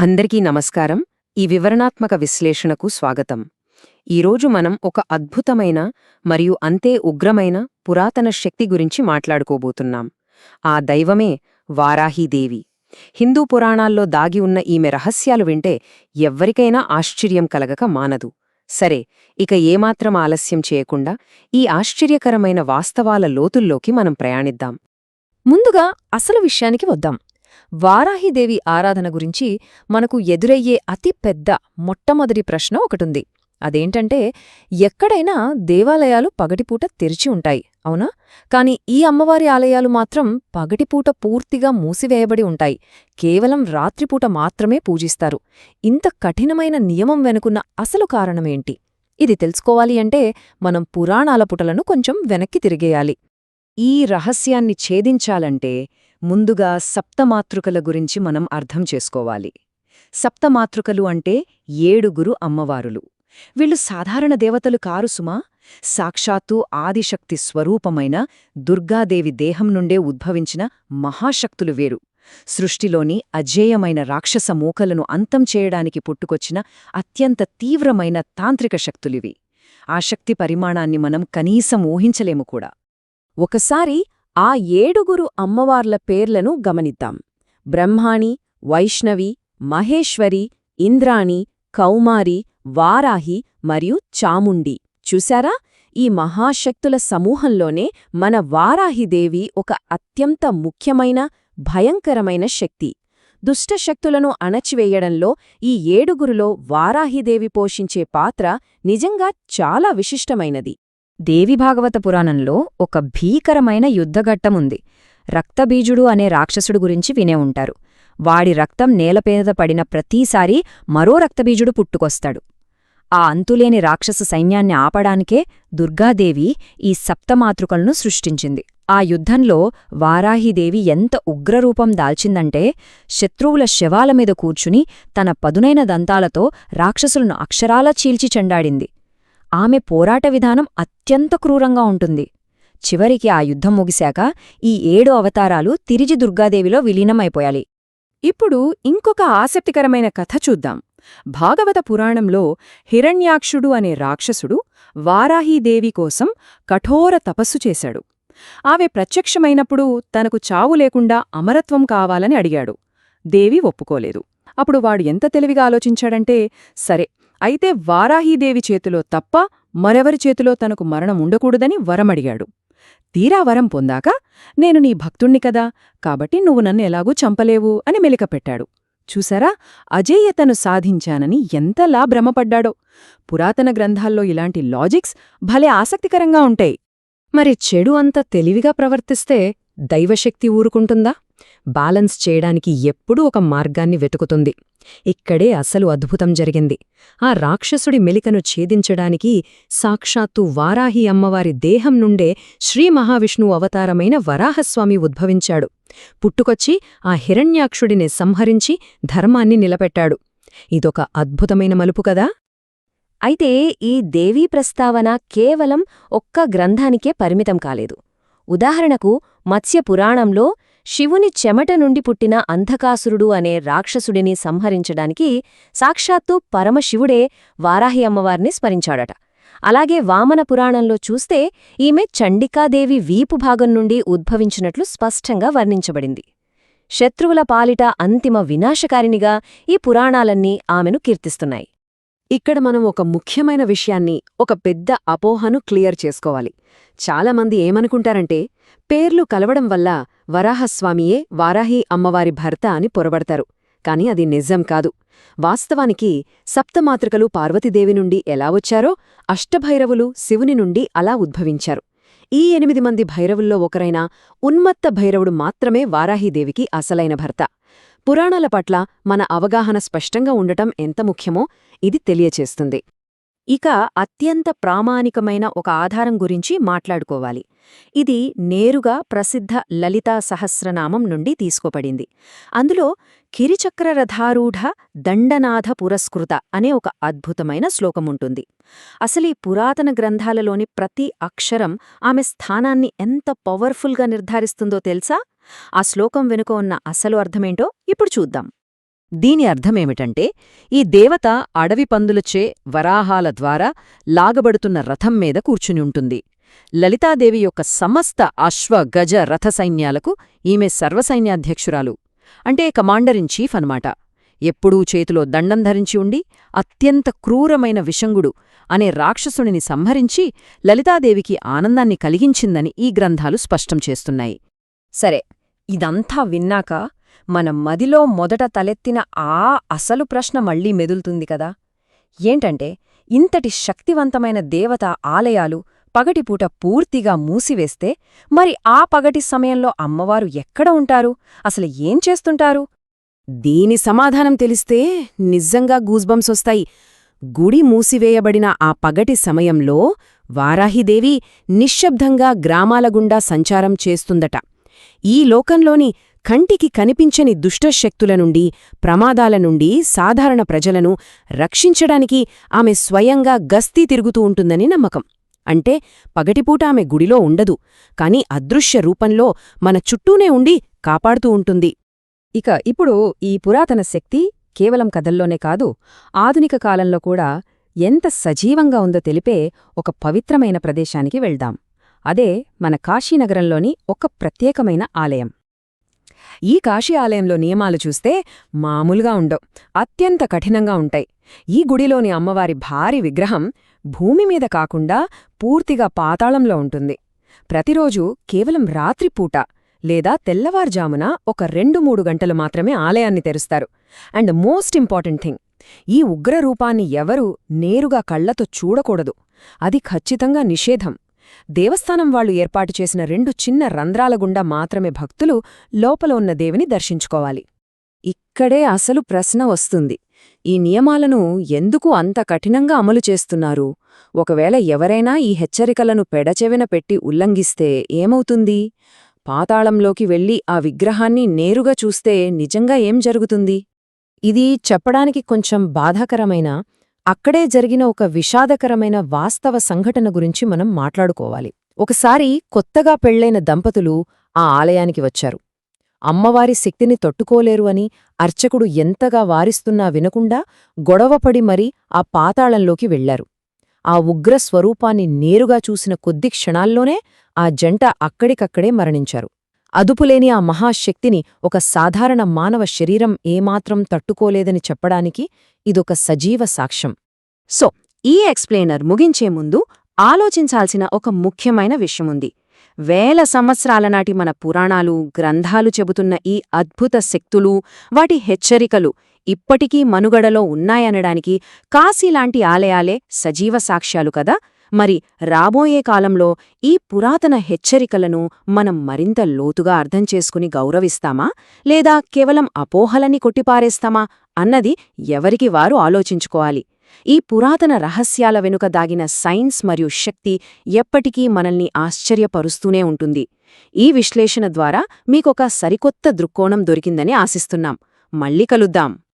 అందరికీ నమస్కారం. ఈ వివరణాత్మక విశ్లేషణకు స్వాగతం. ఈరోజు మనం ఒక అద్భుతమైన మరియు అంతే ఉగ్రమైన పురాతన శక్తి గురించి మాట్లాడుకోబోతున్నాం. ఆ దైవమే వారాహీదేవి. హిందూ పురాణాల్లో దాగి ఉన్న ఈమె రహస్యాలు వింటే ఎవ్వరికైనా ఆశ్చర్యం కలగక మానదు. సరే, ఇక ఏమాత్రం ఆలస్యం చేయకుండా ఈ ఆశ్చర్యకరమైన వాస్తవాల లోతుల్లోకి మనం ప్రయాణిద్దాం. ముందుగా అసలు విషయానికి వద్దాం. వారాహిదేవి ఆరాధన గురించి మనకు ఎదురయ్యే అతి పెద్ద మొట్టమొదటి ప్రశ్న ఒకటుంది. అదేంటంటే, ఎక్కడైనా దేవాలయాలు పగటిపూట తెరిచి ఉంటాయి, అవునా? కాని ఈ అమ్మవారి ఆలయాలు మాత్రం పగటిపూట పూర్తిగా మూసివేయబడి ఉంటాయి. కేవలం రాత్రిపూట మాత్రమే పూజిస్తారు. ఇంత కఠినమైన నియమం వెనుకున్న అసలు కారణమేంటి? ఇది తెలుసుకోవాలి అంటే మనం పురాణాల పుటలను కొంచెం వెనక్కి తిరిగేయాలి. ఈ రహస్యాన్ని ఛేదించాలంటే ముందుగా సప్తమాతృకల గురించి మనం అర్థం చేసుకోవాలి. సప్తమాతృకలు అంటే 7 అమ్మవారులు. వీళ్ళు సాధారణ దేవతలు కారు సుమా. సాక్షాత్తు ఆదిశక్తి స్వరూపమైన దుర్గాదేవి దేహం నుండే ఉద్భవించిన మహాశక్తులు వేరు. సృష్టిలోని అజేయమైన రాక్షస మూకలను అంతం చేయడానికి పుట్టుకొచ్చిన అత్యంత తీవ్రమైన తాంత్రిక శక్తులివి. ఆ శక్తి పరిమాణాన్ని మనం కనీసం ఊహించలేము కూడా. ఒకసారి ఆ 7 అమ్మవార్ల పేర్లను గమనిద్దాం. బ్రహ్మాణి, వైష్ణవి, మహేశ్వరి, ఇంద్రాణి, కౌమారి, వారాహి మరియు చాముండి. చూశారా? ఈ మహాశక్తుల సమూహంలోనే మన వారాహిదేవి ఒక అత్యంత ముఖ్యమైన, భయంకరమైన శక్తి. దుష్టశక్తులను అణచివేయడంలో ఈ 7లో వారాహిదేవి పోషించే పాత్ర నిజంగా చాలా విశిష్టమైనది. దేవిభాగవత పురాణంలో ఒక భీకరమైన యుద్ధఘట్టముంది. రక్తబీజుడు అనే రాక్షసుడు గురించి వినే ఉంటారు. వాడి రక్తం నేలపేద పడిన ప్రతీసారీ మరో రక్తబీజుడు పుట్టుకొస్తాడు. ఆ అంతులేని రాక్షస సైన్యాన్ని ఆపడానికే దుర్గాదేవి ఈ సప్తమాతృకలను సృష్టించింది. ఆ యుద్ధంలో వారాహిదేవి ఎంత ఉగ్రరూపం దాల్చిందంటే, శత్రువుల శవాలమీద కూర్చుని తన పదునైన దంతాలతో రాక్షసులను అక్షరాలా చీల్చి చెండాడింది. ఆమె పోరాట విధానం అత్యంత క్రూరంగా ఉంటుంది. చివరికి ఆ యుద్ధం ముగిశాక ఈ 7 అవతారాలు తిరిగి దుర్గాదేవిలో విలీనమైపోయాలి. ఇప్పుడు ఇంకొక ఆసక్తికరమైన కథ చూద్దాం. భాగవత పురాణంలో హిరణ్యాక్షుడు అనే రాక్షసుడు వారాహీదేవి కోసం కఠోర తపస్సు చేశాడు. ఆమె ప్రత్యక్షమైనప్పుడు తనకు చావు లేకుండా అమరత్వం కావాలని అడిగాడు. దేవి ఒప్పుకోలేదు. అప్పుడు వాడు ఎంత తెలివిగా ఆలోచించాడంటే, సరే అయితే వారాహీదేవి చేతిలో తప్ప మరెవరి చేతిలో తనకు మరణం ఉండకూడదని వరమడిగాడు. తీరా వరం పొందాక, నేను నీ భక్తుణ్ణి కదా, కాబట్టి నువ్వు నన్ను ఎలాగూ చంపలేవు అని మెలికపెట్టాడు. చూసారా, అజేయతను సాధించానని ఎంతలా భ్రమపడ్డాడో. పురాతన గ్రంథాల్లో ఇలాంటి లాజిక్స్ భలే ఆసక్తికరంగా ఉంటాయి. మరి చెడు అంత తెలివిగా ప్రవర్తిస్తే దైవశక్తి ఊరుకుంటుందా? బ్యాలెన్స్ చేయడానికి ఎప్పుడూ ఒక మార్గాన్ని వెతుకుతుంది. ఇక్కడే అసలు అద్భుతం జరిగింది. ఆ రాక్షసుడి మెలికను ఛేదించడానికి సాక్షాత్తు వారాహి అమ్మవారి దేహం నుండే శ్రీ మహావిష్ణువు అవతారమైన వరాహస్వామి ఉద్భవించాడు. పుట్టుకొచ్చి ఆ హిరణ్యాక్షుడిని సంహరించి ధర్మాన్ని నిలబెట్టాడు. ఇదొక అద్భుతమైన మలుపు కదా. అయితే ఈ దేవీ ప్రస్తావన కేవలం ఒక్క గ్రంథానికే పరిమితం కాలేదు. ఉదాహరణకు మత్స్య పురాణంలో శివుని చెమట నుండి పుట్టిన అంధకాసురుడు అనే రాక్షసుడిని సంహరించడానికి సాక్షాత్తు పరమశివుడే వారాహి అమ్మవారిని స్మరించాడట. అలాగే వామన పురాణంలో చూస్తే ఈమె చండికాదేవి వీపు భాగం నుండి ఉద్భవించినట్లు స్పష్టంగా వర్ణించబడింది. శత్రువుల పాలిట అంతిమ వినాశకారినిగా ఈ పురాణాలన్నీ ఆమెను కీర్తిస్తున్నాయి. ఇక్కడ మనం ఒక ముఖ్యమైన విషయాన్ని, ఒక పెద్ద అపోహను క్లియర్ చేసుకోవాలి. చాలామంది ఏమనుకుంటారంటే, పేర్లు కలవడం వల్ల వరాహస్వామియే వారాహి అమ్మవారి భర్త అని పొరబడతారు. కాని అది నిజం కాదు. వాస్తవానికి సప్తమాతృకలు పార్వతీదేవి నుండి ఎలా వచ్చారో, అష్టభైరవులు శివుని నుండి అలా ఉద్భవించారు. ఈ 8 మంది భైరవుల్లో ఒకరైన ఉన్మత్త భైరవుడు మాత్రమే వారాహీదేవికి అసలైన భర్త. పురాణాల పట్ల మన అవగాహన స్పష్టంగా ఉండటం ఎంత ముఖ్యమో ఇది తెలియచేస్తుంది. ఇక అత్యంత ప్రామాణికమైన ఒక ఆధారం గురించి మాట్లాడుకోవాలి. ఇది నేరుగా ప్రసిద్ధ లలితా సహస్రనామం నుండి తీసుకోబడింది. అందులో కిరిచక్రరథారూఢ దండనాథ పురస్కృత అనే ఒక అద్భుతమైన శ్లోకముంటుంది. అసలీ పురాతన గ్రంథాలలోని ప్రతి అక్షరం ఆమె స్థానాన్ని ఎంత పవర్ఫుల్గా నిర్ధారిస్తుందో తెలుసా? ఆ శ్లోకం వెనుక ఉన్న అసలు అర్థమేంటో ఇప్పుడు చూద్దాం. దీని అర్థమేమిటంటే ఈ దేవత అడవి పందులచే వరాహాల ద్వారా లాగబడుతున్న రథం మీద కూర్చుని ఉంటుంది. లలితాదేవి యొక్క సమస్త అశ్వ గజ రథ సైన్యాలకు ఈమె సర్వసైన్యాధ్యక్షురాలు, అంటే కమాండర్ ఇన్ చీఫ్ అన్నమాట. ఎప్పుడూ చేతిలో దండం ధరించి ఉండి అత్యంత క్రూరమైన విషంగుడు అనే రాక్షసుడిని సంహరించి లలితాదేవికి ఆనందాన్ని కలిగించిందని ఈ గ్రంథాలు స్పష్టం చేస్తున్నాయి. సరే, ఇదంతా విన్నాక మన మదిలో మొదట తలెత్తిన అసలు ప్రశ్న మళ్లీ మెదులుతుంది కదా. ఏంటంటే, ఇంతటి శక్తివంతమైన దేవత ఆలయాలు పగటిపూట పూర్తిగా మూసివేస్తే మరి ఆ పగటి సమయంలో అమ్మవారు ఎక్కడ ఉంటారు, అసలు ఏం చేస్తుంటారు? దీని సమాధానం తెలిస్తే నిజంగా గూస్బంప్సొస్తాయి. గుడి మూసివేయబడిన ఆ పగటి సమయంలో వారాహిదేవి నిశ్శబ్దంగా గ్రామాల గుండా సంచారం చేస్తుందట. ఈ లోకంలోని కంటికి కనిపించని దుష్టశక్తుల నుండి, ప్రమాదాల నుండి సాధారణ ప్రజలను రక్షించడానికి ఆమె స్వయంగా గస్తీ తిరుగుతూ ఉంటుందని నమ్మకం. అంటే పగటిపూట ఆమె గుడిలో ఉండదు, కాని అదృశ్య రూపంలో మన చుట్టూనే ఉండి కాపాడుతూ ఉంటుంది. ఇక ఇప్పుడు ఈ పురాతన శక్తి కేవలం కథల్లోనే కాదు, ఆధునిక కాలంలో కూడా ఎంత సజీవంగా ఉందో తెలిపే ఒక పవిత్రమైన ప్రదేశానికి వెళ్దాం. అదే మన కాశీనగరంలోని ఒక ప్రత్యేకమైన ఆలయం. ఈ కాశీ ఆలయంలో నియమాలు చూస్తే మామూలుగా ఉండవు, అత్యంత కఠినంగా ఉంటాయి. ఈ గుడిలోని అమ్మవారి భారీ విగ్రహం భూమి మీద కాకుండా పూర్తిగా పాతాళంలో ఉంటుంది. ప్రతిరోజూ కేవలం రాత్రిపూట లేదా తెల్లవారుజామున ఒక 2-3 గంటలు మాత్రమే ఆలయాన్ని తెరుస్తారు. అండ్ మోస్ట్ ఇంపార్టెంట్ థింగ్, ఈ ఉగ్రరూపాన్ని ఎవరూ నేరుగా కళ్లతో చూడకూడదు. అది ఖచ్చితంగా నిషేధం. దేవస్థానం వాళ్లు ఏర్పాటు చేసిన 2 చిన్న రంధ్రాల గుండా మాత్రమే భక్తులు లోపల ఉన్న దేవిని దర్శించుకోవాలి. ఇక్కడే అసలు ప్రశ్న వస్తుంది, ఈ నియమాలను ఎందుకు అంత కఠినంగా అమలు చేస్తున్నారు? ఒకవేళ ఎవరైనా ఈ హెచ్చరికలను పెడచెవిన పెట్టి ఉల్లంఘిస్తే ఏమవుతుంది? పాతాళంలోకి వెళ్లి ఆ విగ్రహాన్ని నేరుగా చూస్తే నిజంగా ఏం జరుగుతుంది? ఇది చెప్పడానికి కొంచెం బాధాకరమైన, అక్కడే జరిగిన ఒక విషాదకరమైన వాస్తవ సంఘటన గురించి మనం మాట్లాడుకోవాలి. ఒకసారి కొత్తగా పెళ్లైన దంపతులు ఆ ఆలయానికి వచ్చారు. అమ్మవారి శక్తిని తట్టుకోలేరు అని అర్చకుడు ఎంతగా వారిస్తున్నా వినకుండా గొడవపడి మరీ ఆ పాతాళంలోకి వెళ్లారు. ఆ ఉగ్ర స్వరూపాన్ని నేరుగా చూసిన కొద్ది క్షణాల్లోనే ఆ జంట అక్కడికక్కడే మరణించారు. అదుపులేని ఆ మహాశక్తిని ఒక సాధారణ మానవ శరీరం ఏమాత్రం తట్టుకోలేదని చెప్పడానికి ఇదొక సజీవ సాక్ష్యం. సో, ఈ ఎక్స్ప్లెయినర్ ముగించే ముందు ఆలోచించాల్సిన ఒక ముఖ్యమైన విషయముంది. వేల సంవత్సరాల నాటి మన పురాణాలు, గ్రంథాలు చెబుతున్న ఈ అద్భుత శక్తులు, వాటి హెచ్చరికలు ఇప్పటికీ మనుగడలో ఉన్నాయనడానికి కాశీలాంటి ఆలయాలే సజీవ సాక్ష్యాలు కదా. మరి రాబోయే కాలంలో ఈ పురాతన హెచ్చరికలను మనం మరింత లోతుగా అర్థం చేసుకుని గౌరవిస్తామా, లేదా కేవలం అపోహలని కొట్టిపారేస్తామా అన్నది ఎవరికి వారు ఆలోచించుకోవాలి. ఈ పురాతన రహస్యాల వెనుక దాగిన సైన్స్ మరియు శక్తి ఎప్పటికీ మనల్ని ఆశ్చర్యపరుస్తూనే ఉంటుంది. ఈ విశ్లేషణ ద్వారా మీకొక సరికొత్త దృక్కోణం దొరికిందని ఆశిస్తున్నాం. మళ్ళీ కలుద్దాం.